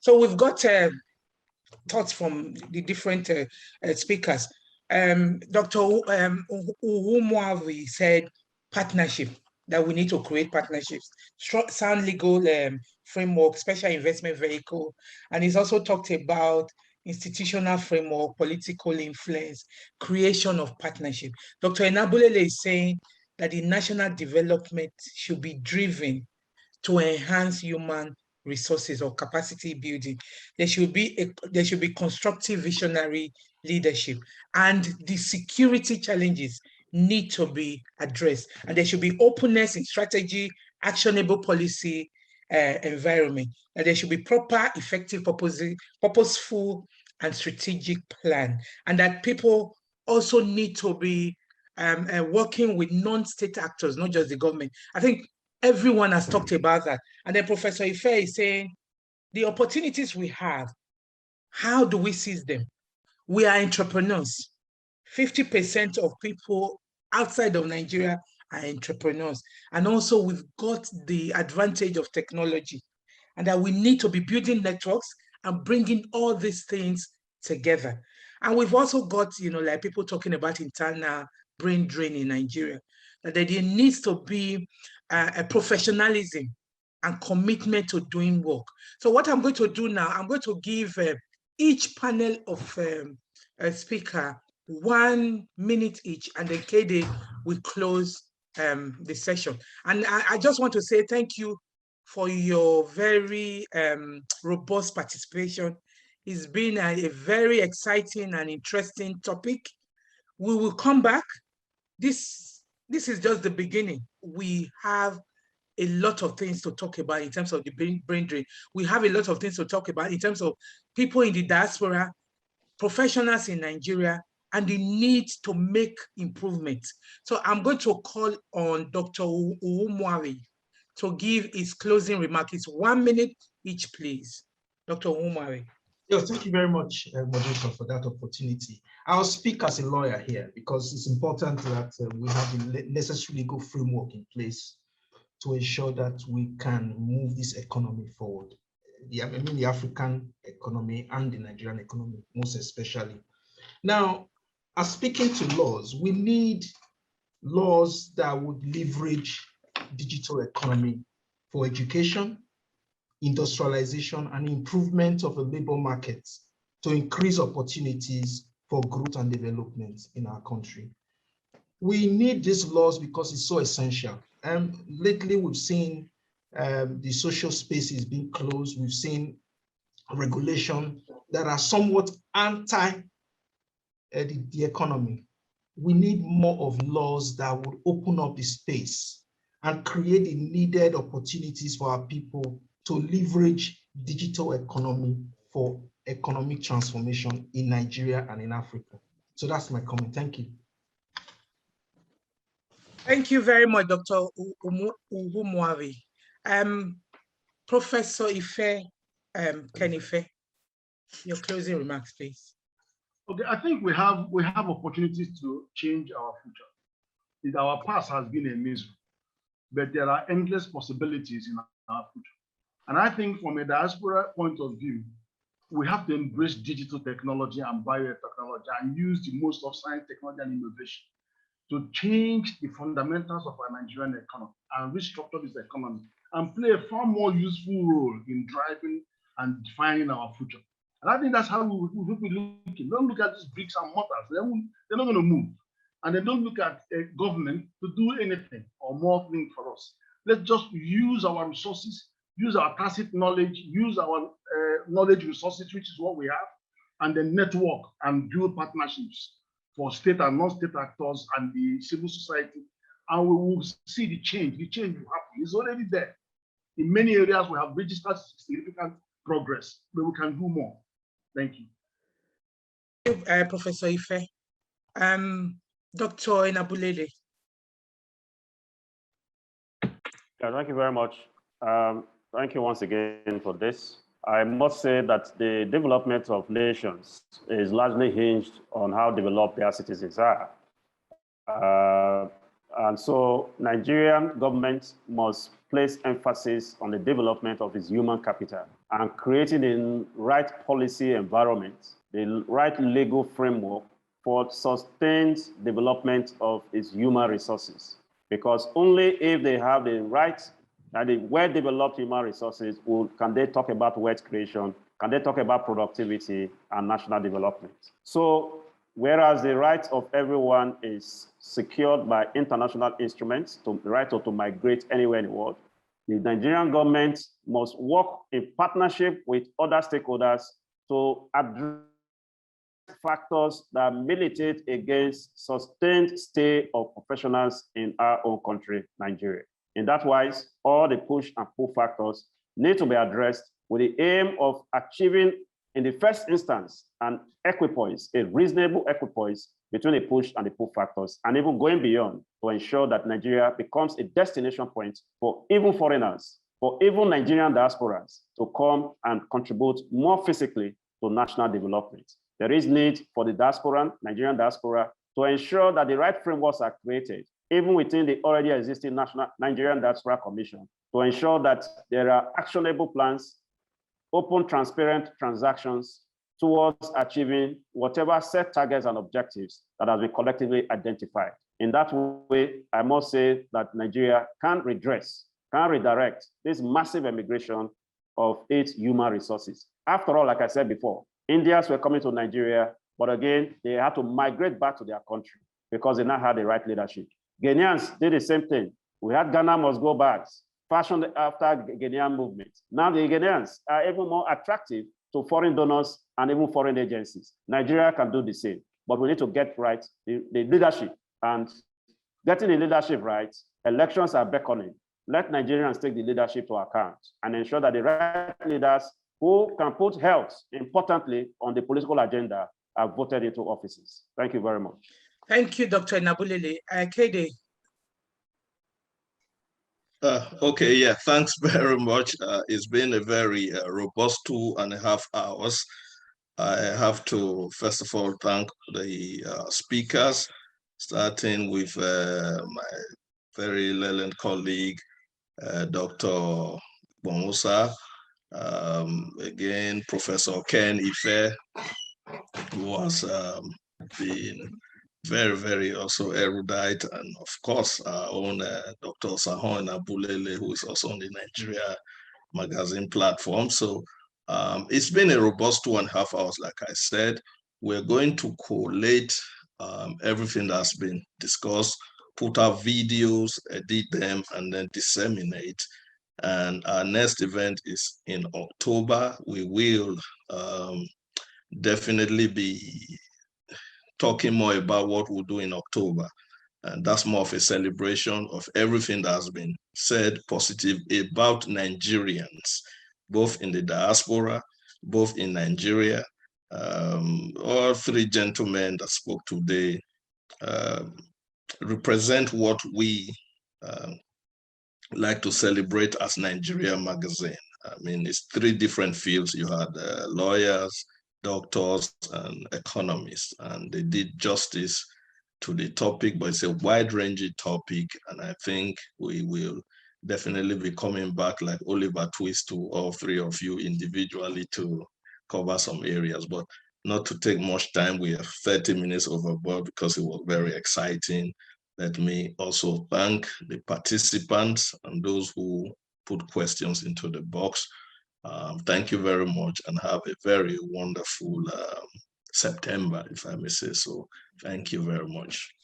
So we've got thoughts from the different speakers. Dr. Uhumuawi said partnership, that we need to create partnerships, sound legal framework, special investment vehicle. And he's also talked about institutional framework, political influence, creation of partnership. Dr. Enabulele is saying that the national development should be driven to enhance human resources or capacity building. There should be constructive visionary leadership, and the security challenges need to be addressed, and there should be openness in strategy, actionable policy environment, and there should be proper, effective, purposeful, and strategic plan, and that people also need to be working with non-state actors, not just the government. I think everyone has talked about that. And then Professor Ife is saying, the opportunities we have, how do we seize them? We are entrepreneurs. 50% of people outside of Nigeria are entrepreneurs. And also we've got the advantage of technology, and that we need to be building networks and bringing all these things together. And we've also got, like people talking about internal brain drain in Nigeria, that there needs to be a professionalism and commitment to doing work. So what I'm going to do now, I'm going to give each panel of a speaker 1 minute each, and then Kede will close the session. And I just want to say thank you for your very robust participation. It's been a very exciting and interesting topic. We will come back. This is just the beginning. We have a lot of things to talk about in terms of the brain drain. We have a lot of things to talk about in terms of people in the diaspora, professionals in Nigeria, and the need to make improvements. So I'm going to call on Dr. Uhumuawi to give his closing remarks. It's 1 minute each, please. Dr. Uhumuawi. Yes, thank you very much, moderator, for that opportunity. I'll speak as a lawyer here because it's important that we have the necessary legal framework in place to ensure that we can move this economy forward. The African economy and the Nigerian economy, most especially. Now, as speaking to laws, we need laws that would leverage digital economy for education, industrialization, and improvement of the labor markets to increase opportunities for growth and development in our country. We need these laws because it's so essential. Lately, we've seen the social spaces being closed. We've seen regulation that are somewhat anti the economy. We need more of laws that would open up the space and create the needed opportunities for our people to leverage digital economy for economic transformation in Nigeria and in Africa. So that's my comment. Thank you. Thank you very much, Dr. Uhumuawi. Professor Ife, Ken Ife, your closing remarks, please. Okay, I think we have opportunities to change our future. Our past has been a misery, but there are endless possibilities in our future. And I think from a diaspora point of view, we have to embrace digital technology and biotechnology and use the most of science, technology, and innovation to change the fundamentals of our Nigerian economy and restructure this economy and play a far more useful role in driving and defining our future. And I think that's how we look. Don't look at these bricks and mortars. They're not going to move. And they don't look at a government to do anything or more things for us. Let's just use our resources, use our tacit knowledge, use our knowledge resources, which is what we have, and then network and build partnerships for state and non-state actors and the civil society. And we will see the change. The change will happen. It's already there. In many areas, we have registered significant progress, but we can do more. Thank you. Professor Ife. Dr. Enabulele. Yeah, thank you very much. Thank you once again for this. I must say that the development of nations is largely hinged on how developed their citizens are. And so Nigerian government must place emphasis on the development of its human capital and creating the right policy environment, the right legal framework for sustained development of its human resources. Because only if they have the right and the well-developed human resources can they talk about wealth creation, can they talk about productivity and national development. So whereas the right of everyone is secured by international instruments, the right to migrate anywhere in the world, the Nigerian government must work in partnership with other stakeholders to address factors that militate against sustained stay of professionals in our own country, Nigeria. In that wise, all the push and pull factors need to be addressed with the aim of achieving, in the first instance, an equipoise, a reasonable equipoise between the push and the pull factors, and even going beyond to ensure that Nigeria becomes a destination point for even foreigners, for even Nigerian diasporas to come and contribute more physically to national development. There is need for the diaspora, Nigerian diaspora, to ensure that the right frameworks are created, even within the already existing National Nigerian Diaspora Commission, to ensure that there are actionable plans, open, transparent transactions towards achieving whatever set targets and objectives that have been collectively identified. In that way, I must say that Nigeria can redress, can redirect this massive immigration of its human resources. After all, like I said before, Indians were coming to Nigeria, but again, they had to migrate back to their country because they now had the right leadership. Ghanaians did the same thing. We had Ghana must go back, fashioned after Ghanaian movement. Now the Ghanaians are even more attractive to foreign donors and even foreign agencies. Nigeria can do the same, but we need to get right the leadership. And getting the leadership right, elections are beckoning. Let Nigerians take the leadership to account and ensure that the right leaders who can put health, importantly, on the political agenda are voted into offices. Thank you very much. Thank you, Dr. Nabulele. Kede. Okay, yeah, thanks very much. It's been a very robust 2.5 hours. I have to, first of all, thank the speakers, starting with my very learned colleague, Dr. Bomusa, again, Professor Ken Ife, who has been very, very also erudite, and of course, our own Dr. Sahon Nabulele, who is also on the Nigeria Magazine platform. So it's been a robust 2.5 hours, like I said. We're going to collate everything that's been discussed, put out videos, edit them, and then disseminate. And our next event is in October. We will definitely be talking more about what we'll do in October. And that's more of a celebration of everything that has been said positive about Nigerians, both in the diaspora, both in Nigeria. All three gentlemen that spoke today represent what we like to celebrate as Nigeria Magazine. I mean, it's 3 different fields. You had lawyers, doctors, and economists, and they did justice to the topic, but it's a wide-ranging topic, and I think we will definitely be coming back like Oliver Twist to all 3 of you individually to cover some areas, but not to take much time. We have 30 minutes overboard because it was very exciting. Let me also thank the participants and those who put questions into the box. Thank you very much, and have a very wonderful September, if I may say so. Thank you very much.